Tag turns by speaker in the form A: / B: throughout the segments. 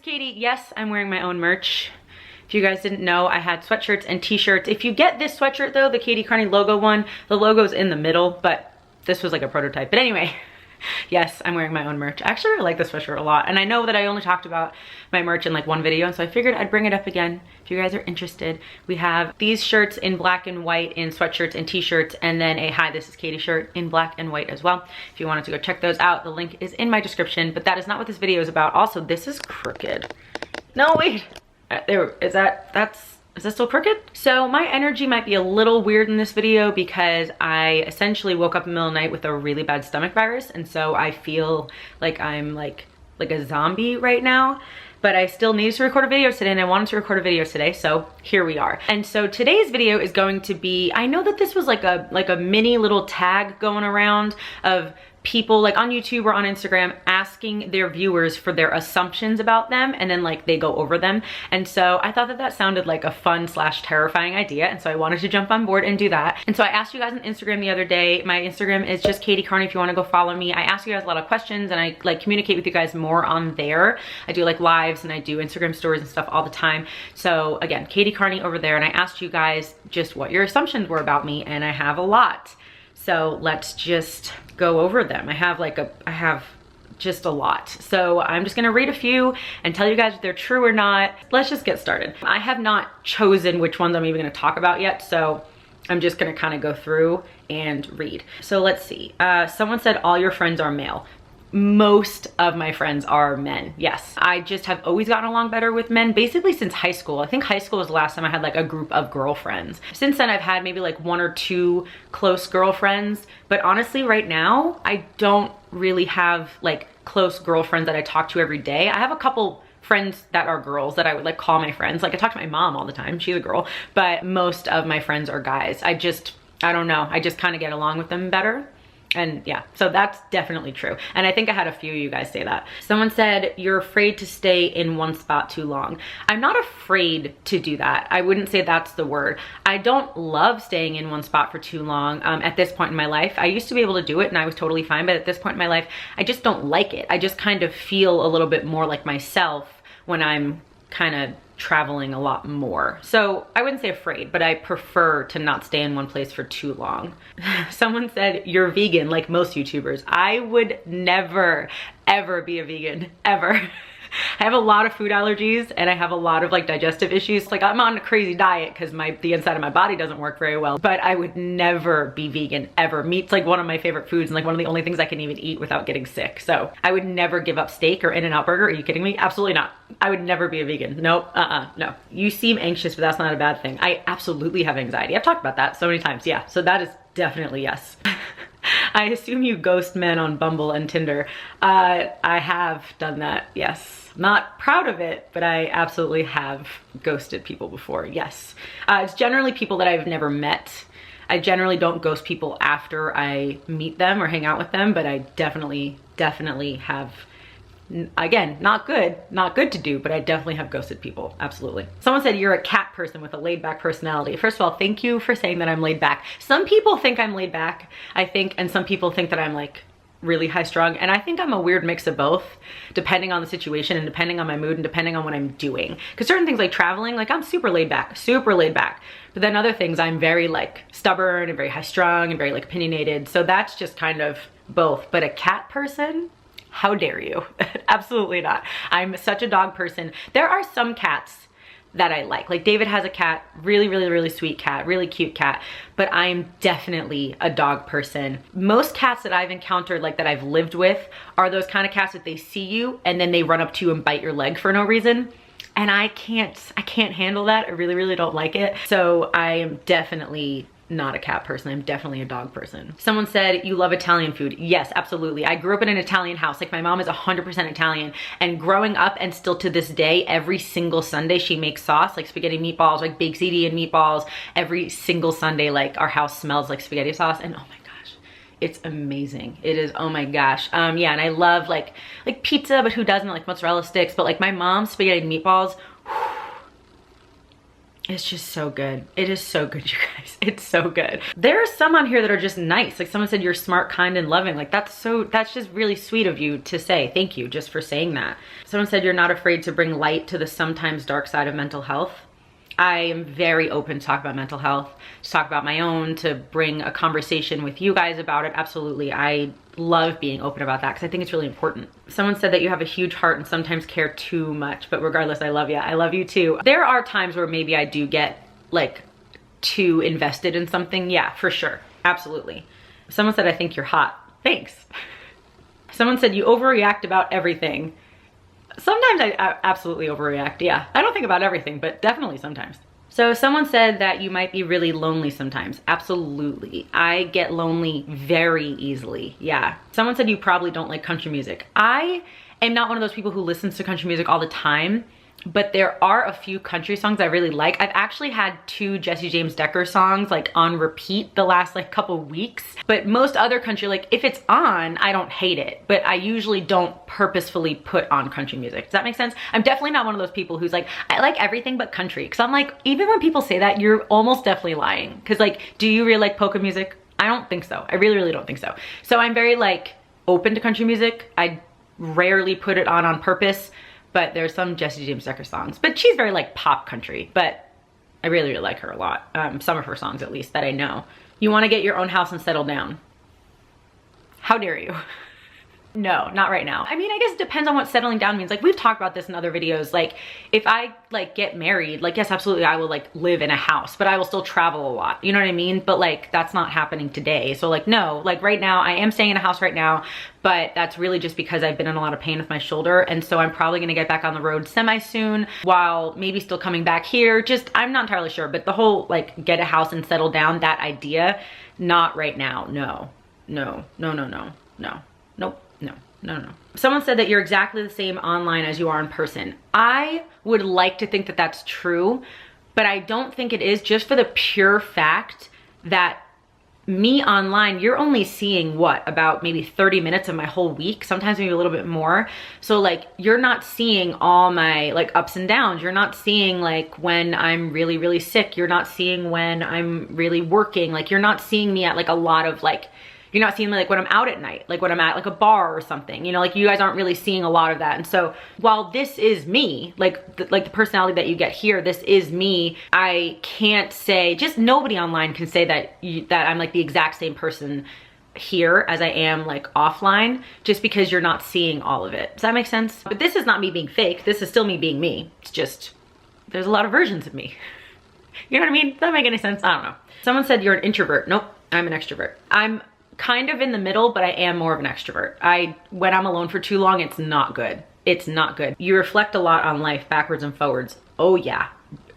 A: Katie. Yes, I'm wearing my own merch. If you guys didn't know, I had sweatshirts and t-shirts. If you get this sweatshirt though, the Katie Carney logo one, the logo's in the middle, but this was like a prototype. But anyway, yes, I'm wearing my own merch. I actually really like this sweatshirt a lot. And I know that I only talked about my merch in like one video, and so I figured I'd bring it up again if you guys are interested. We have these shirts in black and white in sweatshirts and t-shirts, and then a Hi, This is Katie shirt in black and white as well. If you wanted to go check those out, the link is in my description, but that is not what this video is about. Also, this is crooked. No, wait. There, is that still crooked? So my energy might be a little weird in this video because I essentially woke up in the middle of the night with a really bad stomach virus, and so I feel like I'm like a zombie right now. But I still needed to record a video today, and I wanted to record a video today, so here we are. And so today's video is going to be, I know that this was like a mini little tag going around of people like on YouTube or on Instagram asking their viewers for their assumptions about them, and then like they go over them. And so I thought that that sounded like a fun slash terrifying idea, and so I wanted to jump on board and do that. And so I asked you guys on Instagram the other day. My Instagram is just Katie Carney if you want to go follow me. I ask you guys a lot of questions, and I like communicate with you guys more on there. I do like lives and I do Instagram stories and stuff all the time. So again, Katie Carney over there, and I asked you guys just what your assumptions were about me, and I have a lot. So let's just go over them. I have just a lot. So I'm just gonna read a few and tell you guys if they're true or not. Let's just get started. I have not chosen which ones I'm even gonna talk about yet, so I'm just gonna kind of go through and read. So let's see. Someone said all your friends are male. Most of my friends are men, yes. I just have always gotten along better with men, basically since high school. I think high school was the last time I had like a group of girlfriends. Since then, I've had maybe like 1 or 2 close girlfriends, but honestly, right now, I don't really have like close girlfriends that I talk to every day. I have a couple friends that are girls that I would like call my friends. Like I talk to my mom all the time, she's a girl, but most of my friends are guys. I don't know, I just kind of get along with them better. And yeah, so that's definitely true. And I think I had a few of you guys say that. Someone said, you're afraid to stay in one spot too long. I'm not afraid to do that. I wouldn't say that's the word. I don't love staying in one spot for too long at this point in my life. I used to be able to do it and I was totally fine, but at this point in my life, I just don't like it. I just kind of feel a little bit more like myself when I'm kind of traveling a lot more. So I wouldn't say afraid, but I prefer to not stay in one place for too long. Someone said you're vegan like most YouTubers. I would never, ever be a vegan, ever. I have a lot of food allergies and I have a lot of like digestive issues. Like I'm on a crazy diet because the inside of my body doesn't work very well, but I would never be vegan ever. Meat's like one of my favorite foods and like one of the only things I can even eat without getting sick. So I would never give up steak or In-N-Out Burger. Are you kidding me? Absolutely not. I would never be a vegan. Nope. No. You seem anxious, but that's not a bad thing. I absolutely have anxiety. I've talked about that so many times. Yeah. So that is definitely yes. I assume you ghost men on Bumble and Tinder. I have done that, yes. Not proud of it, but I absolutely have ghosted people before, yes. It's generally people that I've never met. I generally don't ghost people after I meet them or hang out with them, but I definitely have, again, not good to do, but I definitely have ghosted people, absolutely. Someone said you're a cat person with a laid back personality. First of all, thank you for saying that I'm laid back. Some people think I'm laid back, I think, and some people think that I'm like really high strung, and I think I'm a weird mix of both, depending on the situation and depending on my mood and depending on what I'm doing. Because certain things like traveling, like I'm super laid back. But then other things I'm very like stubborn and very high strung and very like opinionated. So that's just kind of both. But a cat person, how dare you? Absolutely not. I'm such a dog person. There are some cats that I like David has a cat, really sweet cat, really cute cat, but I'm definitely a dog person. Most cats that I've encountered, like that I've lived with, are those kind of cats that they see you and then they run up to you and bite your leg for no reason. And I can't handle that. I really don't like it. So I am definitely not a cat person. I'm definitely a dog person. Someone said you love Italian food. Yes, absolutely. I grew up in an Italian house. Like my mom is 100% Italian, and growing up and still to this day, every single Sunday she makes sauce, like spaghetti meatballs, like baked ziti and meatballs. Every single Sunday, like our house smells like spaghetti sauce, and oh my gosh, it's amazing. It is, oh my gosh. Yeah, and I love like pizza, but who doesn't, like mozzarella sticks, but like my mom's spaghetti and meatballs, It's just so good. It is so good, you guys. It's so good. There are some on here that are just nice. Like someone said, you're smart, kind, and loving. Like that's just really sweet of you to say. Thank you just for saying that. Someone said you're not afraid to bring light to the sometimes dark side of mental health. I am very open to talk about mental health, to talk about my own, to bring a conversation with you guys about it. Absolutely. I love being open about that because I think it's really important. Someone said that you have a huge heart and sometimes care too much, but regardless, I love you. I love you too. There are times where maybe I do get like too invested in something. Yeah, for sure. Absolutely. Someone said, I think you're hot. Thanks. Someone said you overreact about everything. Sometimes I absolutely overreact, yeah. I don't think about everything, but definitely sometimes. So someone said that you might be really lonely sometimes. Absolutely. I get lonely very easily, yeah. Someone said you probably don't like country music. I am not one of those people who listens to country music all the time, but there are a few country songs I really like. I've actually had 2 Jesse James Decker songs like on repeat the last like couple weeks, but most other country, like if it's on, I don't hate it, but I usually don't purposefully put on country music. Does that make sense? I'm definitely not one of those people who's like, I like everything but country. Cause I'm like, even when people say that, you're almost definitely lying. Cause like, do you really like polka music? I don't think so. I really, really don't think so. So I'm very like open to country music. I rarely put it on purpose. But there's some Jesse James Decker songs. But she's very like pop country, but I really, really like her a lot. Some of her songs at least that I know. You wanna get your own house and settle down. How dare you? No, not right now. I mean, I guess it depends on what settling down means. Like we've talked about this in other videos. Like if I like get married, like yes, absolutely, I will like live in a house, but I will still travel a lot. You know what I mean? But like that's not happening today. So like no, like right now I am staying in a house right now, but that's really just because I've been in a lot of pain with my shoulder. And so I'm probably gonna get back on the road semi soon while maybe still coming back here. Just, I'm not entirely sure, but the whole like get a house and settle down, that idea, not right now. No, no, no, no, no, no, nope. No. Someone said that you're exactly the same online as you are in person. I would like to think that that's true, but I don't think it is, just for the pure fact that me online, you're only seeing what, about maybe 30 minutes of my whole week, sometimes maybe a little bit more. So like, you're not seeing all my like ups and downs. You're not seeing like when I'm really, really sick. You're not seeing when I'm really working. Like you're not seeing me at like a lot of like, you're not seeing me like when I'm out at night, like when I'm at like a bar or something, you know, like you guys aren't really seeing a lot of that. And so while this is me, like the personality that you get here, this is me. I can't say, just nobody online can say that that I'm like the exact same person here as I am like offline, just because you're not seeing all of it. Does that make sense? But this is not me being fake. This is still me being me. It's just, there's a lot of versions of me. You know what I mean? Does that make any sense? I don't know. Someone said you're an introvert. Nope, I'm an extrovert. I'm kind of in the middle, but I am more of an extrovert. When I'm alone for too long, it's not good. It's not good. You reflect a lot on life, backwards and forwards. Oh yeah,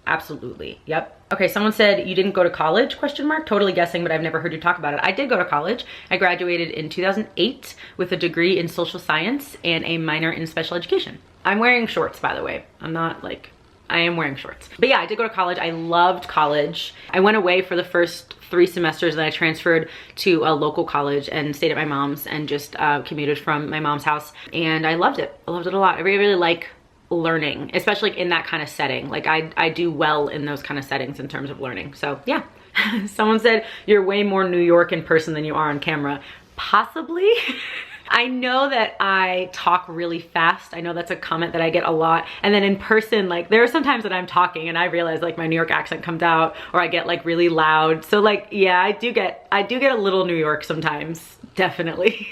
A: absolutely. Yep. Okay, someone said you didn't go to college, question mark. Totally guessing, but I've never heard you talk about it. I did go to college. I graduated in 2008 with a degree in social science and a minor in special education. I'm wearing shorts, by the way. I'm not like, I am wearing shorts. But yeah, I did go to college. I loved college. I went away for the first 3 semesters, and I transferred to a local college and stayed at my mom's and just commuted from my mom's house. And I loved it. I loved it a lot. I really, really like learning, especially in that kind of setting. Like I do well in those kind of settings in terms of learning. So yeah. Someone said you're way more New York in person than you are on camera. Possibly. I know that I talk really fast. I know that's a comment that I get a lot. And then in person, like there are some times that I'm talking and I realize like my New York accent comes out, or I get like really loud. So like, yeah, I do get a little New York sometimes, definitely.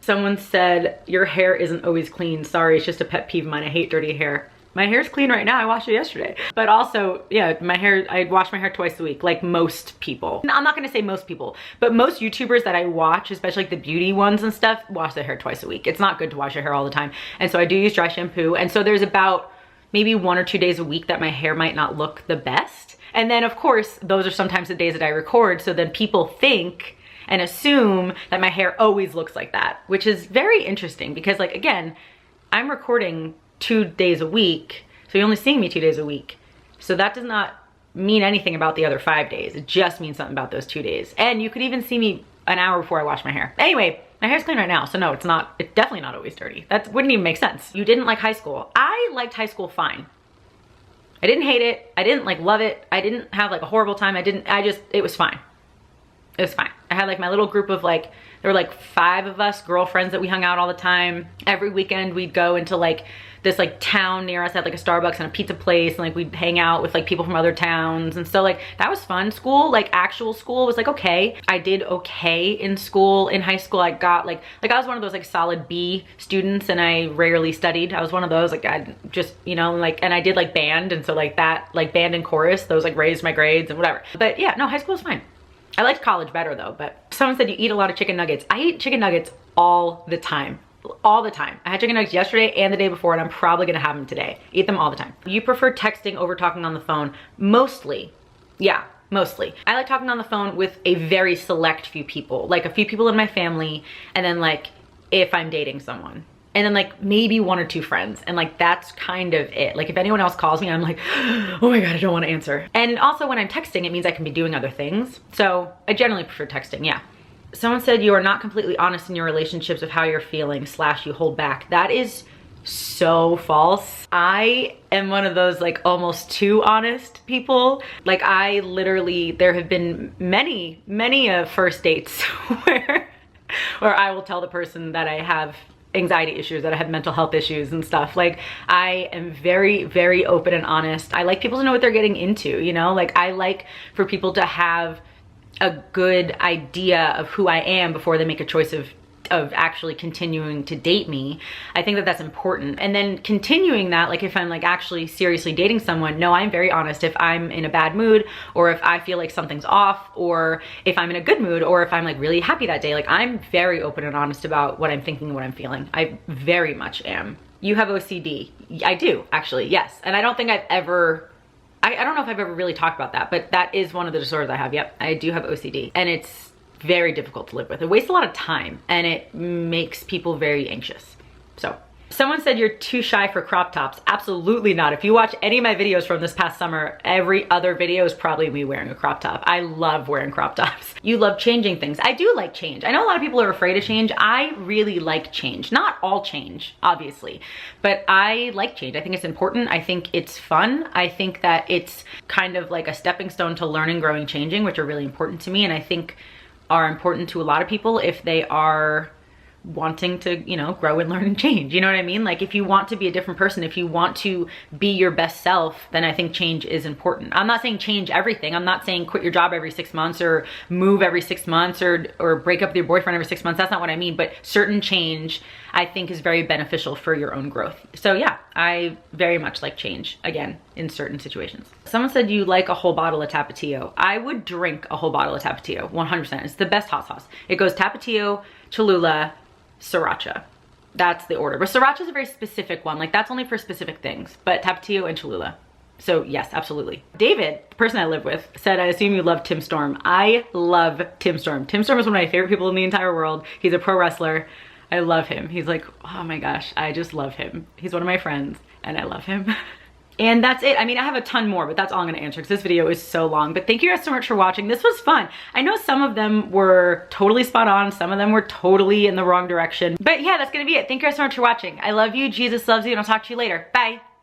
A: Someone said your hair isn't always clean. Sorry, it's just a pet peeve of mine. I hate dirty hair. My hair's clean right now. I washed it yesterday. But also, yeah, my hair, I wash my hair twice a week, like most people. I'm not gonna say most people, but most YouTubers that I watch, especially like the beauty ones and stuff, wash their hair twice a week. It's not good to wash your hair all the time. And so I do use dry shampoo. And so there's about maybe 1 or 2 days a week that my hair might not look the best. And then of course, those are sometimes the days that I record. So then people think and assume that my hair always looks like that, which is very interesting because like, again, I'm recording 2 days a week, so you're only seeing me 2 days a week. So that does not mean anything about the other 5 days. It just means something about those 2 days. And you could even see me an hour before I wash my hair. Anyway, my hair's clean right now, so no, it's definitely not always dirty. That wouldn't even make sense. You didn't like high school. I liked high school fine. I didn't hate it. I didn't like love it. I didn't have like a horrible time. It was fine. It was fine. I had like my little group of like, there were like 5 of us girlfriends that we hung out all the time. Every weekend we'd go into like this like town near us, had like a Starbucks and a pizza place, and like we'd hang out with like people from other towns. And so like that was fun. School, like actual school was like okay. I did okay in school. In high school I got like I was one of those like solid B students, and I rarely studied. I was one of those like I just, you know, like, and I did like band, and so like that, like band and chorus, those like raised my grades and whatever. But yeah, no, high school was fine. I liked college better though. But someone said you eat a lot of chicken nuggets. I eat chicken nuggets all the time. All the time. I had chicken nuggets yesterday and the day before, and I'm probably gonna have them today. Eat them all the time. You prefer texting over talking on the phone? Mostly. Yeah, mostly. I like talking on the phone with a very select few people, like a few people in my family, and then like if I'm dating someone, and then like maybe 1 or 2 friends, and like that's kind of it. Like if anyone else calls me, I'm like, oh my god, I don't want to answer. And also when I'm texting, it means I can be doing other things. So I generally prefer texting, yeah. Someone said you are not completely honest in your relationships of how you're feeling / you hold back. That is so false. I am one of those like almost too honest people. Like I literally, there have been many first dates where I will tell the person that I have anxiety issues, that I have mental health issues and stuff. Like I am very open and honest. I like people to know what they're getting into, you know? Like I like for people to have a good idea of who I am before they make a choice of actually continuing to date me. I think that that's important. And then continuing that, like if I'm like actually seriously dating someone, no, I'm very honest. If I'm in a bad mood, or if I feel like something's off, or if I'm in a good mood, or if I'm like really happy that day, like I'm very open and honest about what I'm thinking, what I'm feeling. I very much am. You have OCD. I do, actually, yes. And I don't think I've ever, I don't know if I've ever really talked about that, but that is one of the disorders I have. Yep, I do have OCD, and it's very difficult to live with. It wastes a lot of time, and it makes people very anxious. So someone said you're too shy for crop tops. Absolutely not. If you watch any of my videos from this past summer, every other video is probably me wearing a crop top. I love wearing crop tops. You love changing things. I do like change. I know a lot of people are afraid of change. I really like change. Not all change, obviously, but I like change. I think it's important. I think it's fun. I think that it's kind of like a stepping stone to learning, growing, changing, which are really important to me, and I think are important to a lot of people if they are wanting to, you know, grow and learn and change. You know what I mean? Like if you want to be a different person, if you want to be your best self, then I think change is important. I'm not saying change everything. I'm not saying quit your job every 6 months or move every 6 months or break up with your boyfriend every 6 months. That's not what I mean. But certain change I think is very beneficial for your own growth. So yeah, I very much like change, again, in certain situations. Someone said you like a whole bottle of Tapatio. I would drink a whole bottle of Tapatio, 100%. It's the best hot sauce. It goes Tapatio, Cholula, Sriracha. That's the order. But Sriracha is a very specific one. Like that's only for specific things, but Tapatio and Cholula. So yes, absolutely. David, the person I live with, said, I assume you love Tim Storm. I love Tim Storm. Tim Storm is one of my favorite people in the entire world. He's a pro wrestler. I love him. He's like, oh my gosh, I just love him. He's one of my friends and I love him. And that's it. I mean, I have a ton more, but that's all I'm gonna answer because this video is so long. But thank you guys so much for watching. This was fun. I know some of them were totally spot on. Some of them were totally in the wrong direction. But yeah, that's gonna be it. Thank you guys so much for watching. I love you. Jesus loves you, and I'll talk to you later. Bye.